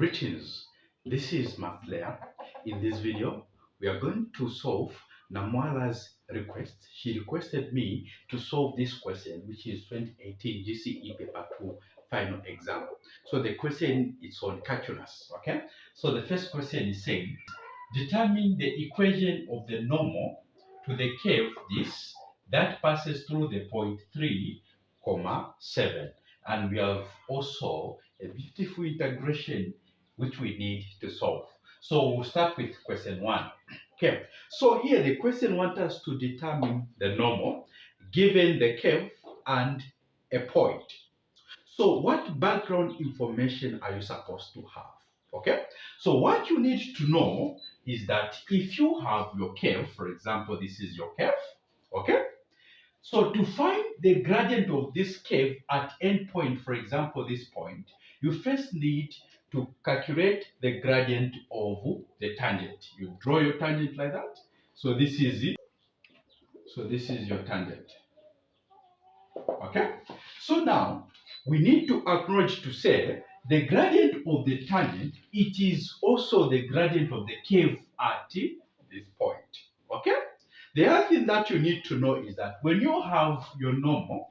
Greetings, this is Mathleya. In this video, we are going to solve Namwala's request. She requested me to solve this question, which is 2018 GCE Paper 2 final exam. So the question is on calculus, okay? So the first question is saying, determine the equation of the normal to the curve this that passes through the point 3, 7. And we have also a beautiful integration which we need to solve. So we'll start with question 1. Okay, so here the question wants us to determine the normal given the curve and a point. So what background information are you supposed to have? Okay, so what you need to know is that if you have your curve, for example, this is your curve, okay? So to find the gradient of this curve at end point, for example, this point, you first need to calculate the gradient of the tangent. You draw your tangent like that. So this is it. So this is your tangent. Okay? So now we need to acknowledge to say the gradient of the tangent, it is also the gradient of the curve at this point. Okay? The other thing that you need to know is that when you have your normal,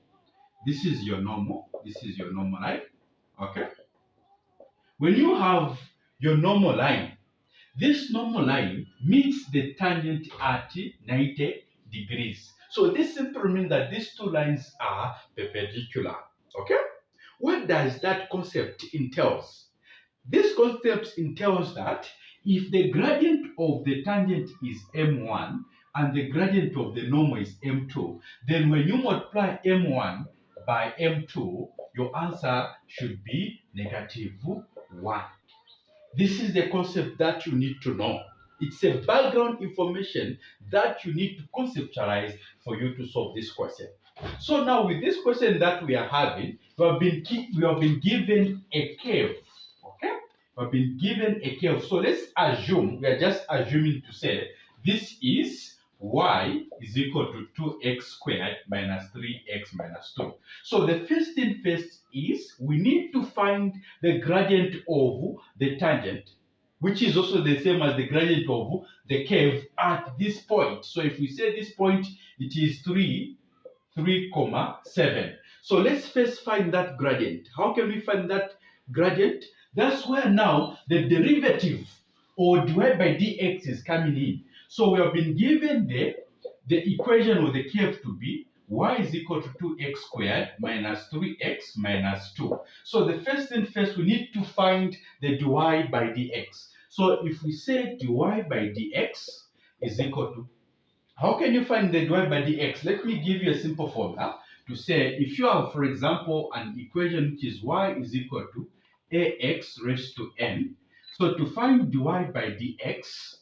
this is your normal line, okay? When you have your normal line, this normal line meets the tangent at 90 degrees. So this simply means that these two lines are perpendicular, okay? What does that concept entails? This concept entails that if the gradient of the tangent is m1 and the gradient of the normal is m2, then when you multiply m1 by m2, your answer should be -1. This is the concept that you need to know. It's a background information that you need to conceptualize for you to solve this question. So now with this question that we are having, we have been given a curve. Okay? We have been given a curve. So let's assume, we are just assuming to say this is y is equal to 2x squared minus 3x minus 2. So the first thing first is we need to find the gradient of the tangent, which is also the same as the gradient of the curve at this point. So if we say this point, it is 3, 7. So let's first find that gradient. How can we find that gradient? That's where now the derivative or dy by dx is coming in. So we have been given the equation of the curve to be y is equal to 2x squared minus 3x minus 2. So the first thing first, we need to find the dy by dx. So if we say dy by dx is equal to, how can you find the dy by dx? Let me give you a simple formula to say if you have, for example, an equation which is y is equal to ax raised to n. So to find dy by dx,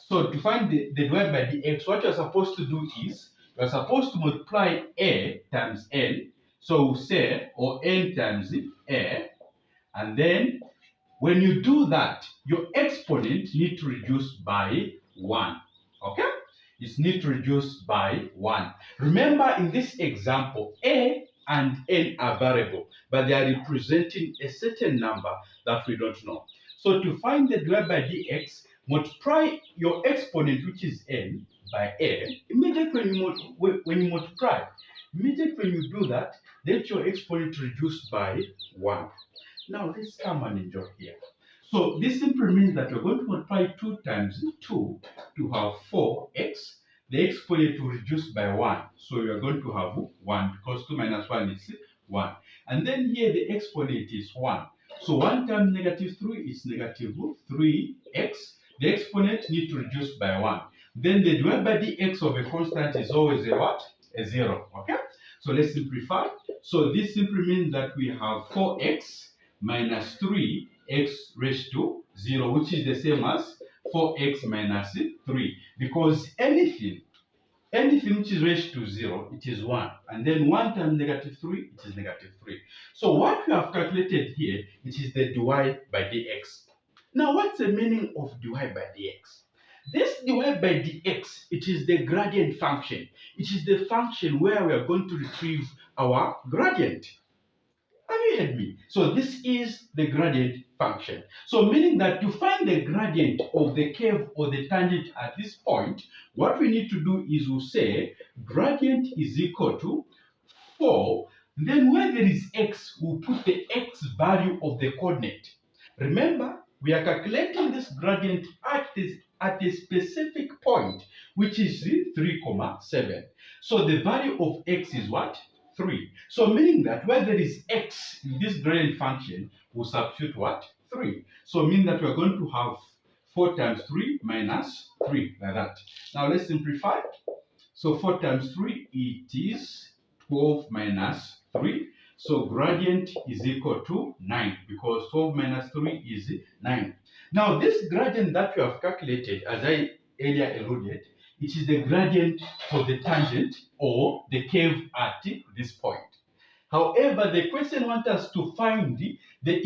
so to find the dy by dx, what you're supposed to do is you're supposed to multiply a times n. So we'll say, or n times a, and then when you do that, your exponent need to reduce by 1. Okay? It's need to reduce by 1. Remember, in this example, a and n are variable, but they are representing a certain number that we don't know. So to find the dy by dx, multiply your exponent, which is n, by a. Immediately when you multiply, immediately when you do that, let your exponent reduce by 1. Now let's come and enjoy here. So this simply means that we're going to multiply 2 times 2 to have 4x. The exponent will reduce by 1. So we are going to have 1 because 2 minus 1 is 1. And then here the exponent is 1. So 1 times -3 is -3x. The exponent need to reduce by 1. Then the dy by dx of a constant is always a what? A 0. Okay? So let's simplify. So this simply means that we have 4x minus 3x raised to 0, which is the same as 4x minus 3. Because anything which is raised to 0, it is 1. And then 1 times -3, it is -3. So what we have calculated here, it is the dy by dx. Now, what's the meaning of dy by dx? This dy by dx, it is the gradient function. It is the function where we are going to retrieve our gradient. Have you heard me? So this is the gradient function. function. So meaning that to find the gradient of the curve or the tangent at this point, what we need to do is we'll say gradient is equal to 4. Then where there is x, we'll put the x value of the coordinate. Remember, we are calculating this gradient at a specific point, which is 3, 7. So the value of x is what? 3. So meaning that where there is x in this gradient function, we'll substitute what? 3. So meaning that we're going to have 4 times 3 minus 3, like that. Now let's simplify. So 4 times 3, it is 12 minus 3. So gradient is equal to 9 because 12 minus 3 is 9. Now this gradient that we have calculated, as I earlier alluded, it is the gradient for the tangent or the curve at this point. However, the question wants us to find the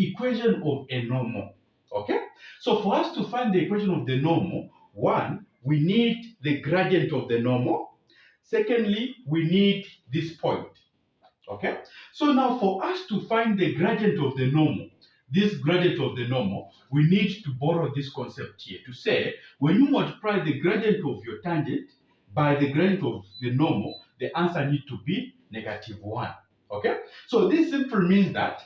equation of a normal. Okay? So for us to find the equation of the normal, one, we need the gradient of the normal. Secondly, we need this point. Okay? So now for us to find the gradient of the normal, this gradient of the normal, we need to borrow this concept here to say when you multiply the gradient of your tangent by the gradient of the normal, the answer needs to be -1. Okay? So this simply means that,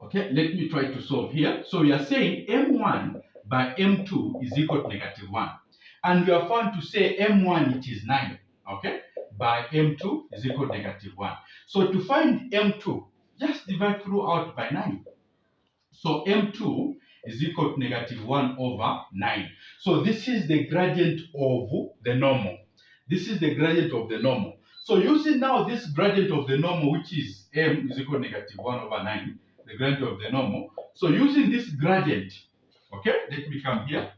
okay, let me try to solve here. So we are saying m1 by m2 is equal to -1. And we are found to say m1 it is 9, okay, by m2 is equal to -1. So to find m2, just divide throughout by 9. So m2 is equal to -1 over 9. So this is the gradient of the normal. This is the gradient of the normal. So using now this gradient of the normal, which is m is equal to -1 over 9, the gradient of the normal. So using this gradient, okay, let me come here.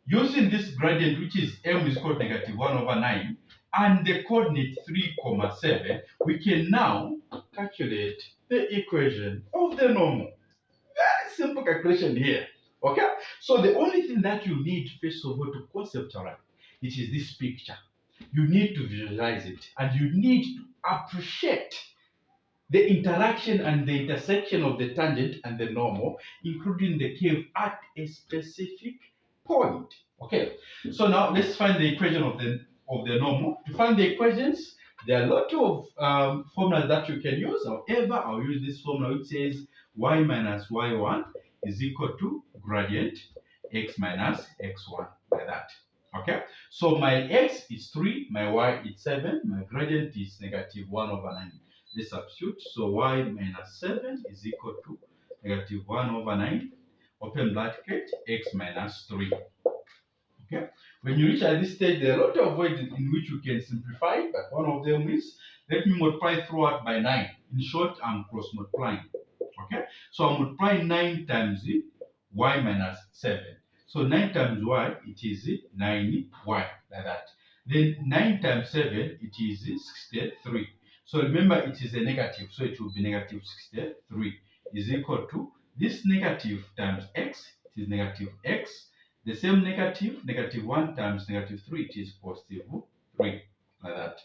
Using this gradient, which is m is equal to -1 over 9, and the coordinate 3, 7, we can now calculate the equation of the normal. Very simple calculation here. Okay? So the only thing that you need, first of all, to conceptualize, it is this picture. You need to visualize it, and you need to appreciate the interaction and the intersection of the tangent and the normal, including the curve at a specific point. Okay, so now let's find the equation of the normal. To find the equations, there are a lot of formulas that you can use. However, I'll use this formula which says y minus y1 is equal to gradient x minus x1, like that. Okay, so my x is 3, my y is 7, my gradient is -1 over 9. Let's substitute. So y minus 7 is equal to -1 over 9, open bracket, x minus 3. Okay. When you reach at this stage, there are a lot of ways in which you can simplify, but one of them is let me multiply throughout by 9. In short, I'm cross multiplying. Okay. So I'm multiplying 9 times y minus 7. So 9 times y, it is 9y, like that. Then 9 times 7, it is 63. So remember, it is a negative, so it will be -63 is equal to this negative times x, it is -x. The same negative, -1 times -3, it is +3, like that.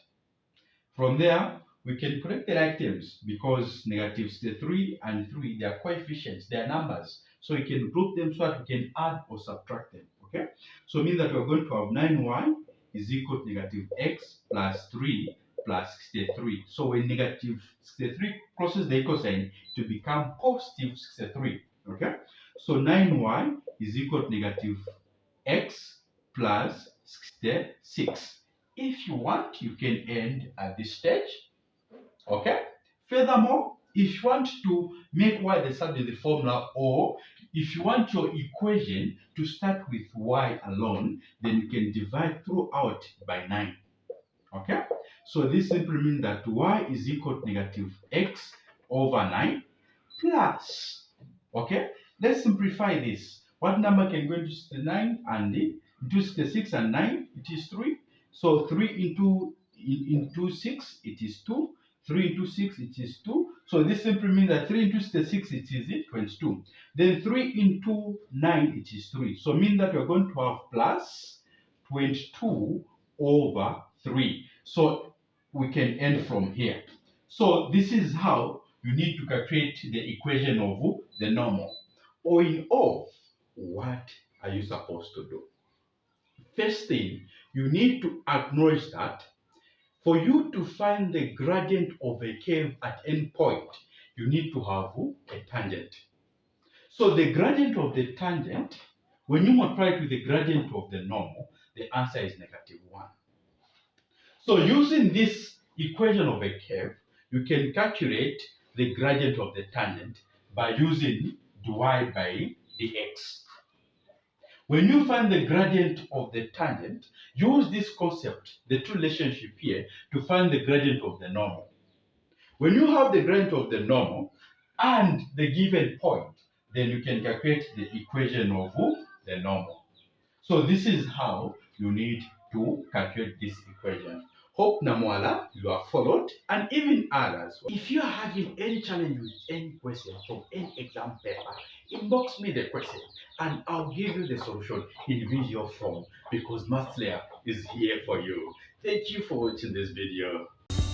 From there, we can correct the items because -63 and 3, they are coefficients, they are numbers. So we can group them so that we can add or subtract them. Okay? So it means that we're going to have 9y is equal to -x plus 3 plus 63. So when -63 crosses the equal sign, to become +63. Okay? So 9y is equal to -x plus 66. If you want, you can end at this stage. Okay? Furthermore, if you want to make y the subject of the formula, or if you want your equation to start with y alone, then you can divide throughout by 9. Okay? So this simply means that y is equal to -x over 9 plus, okay? Let's simplify this. What number can go into 69 and into 66 and 9? It is 3. So 3 into 6, it is 2. 3 into 6, it is 2. So this simply means that 3 into 66, it is 22. Then 3 into 9, it is 3. So mean that we're going to have plus 22 over 3. So we can end from here. So this is how you need to calculate the equation of the normal. All in all, what are you supposed to do? First thing, you need to acknowledge that for you to find the gradient of a curve at any point, you need to have a tangent. So the gradient of the tangent, when you multiply it with the gradient of the normal, the answer is -1. So using this equation of a curve, you can calculate the gradient of the tangent by using dy by dx. When you find the gradient of the tangent, use this concept, the two relationship here, to find the gradient of the normal. When you have the gradient of the normal and the given point, then you can calculate the equation of the normal. So this is how you need to calculate this equation. Hope Namwala, you have followed, and even others. If you are having any challenge with any question from any exam paper, inbox me the question and I'll give you the solution in video form because Mathslayer is here for you. Thank you for watching this video.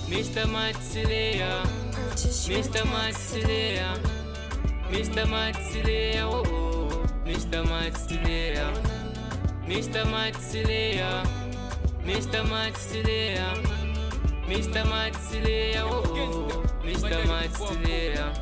Mr. Mathslayer, Mr. Mathslayer, Mr. Mathslayer, oh, Mr. Mathslayer, Mr. Mathslayer, Mr. Mathslayer, Mr. Mathslayer, oh, Mr. Mathslayer.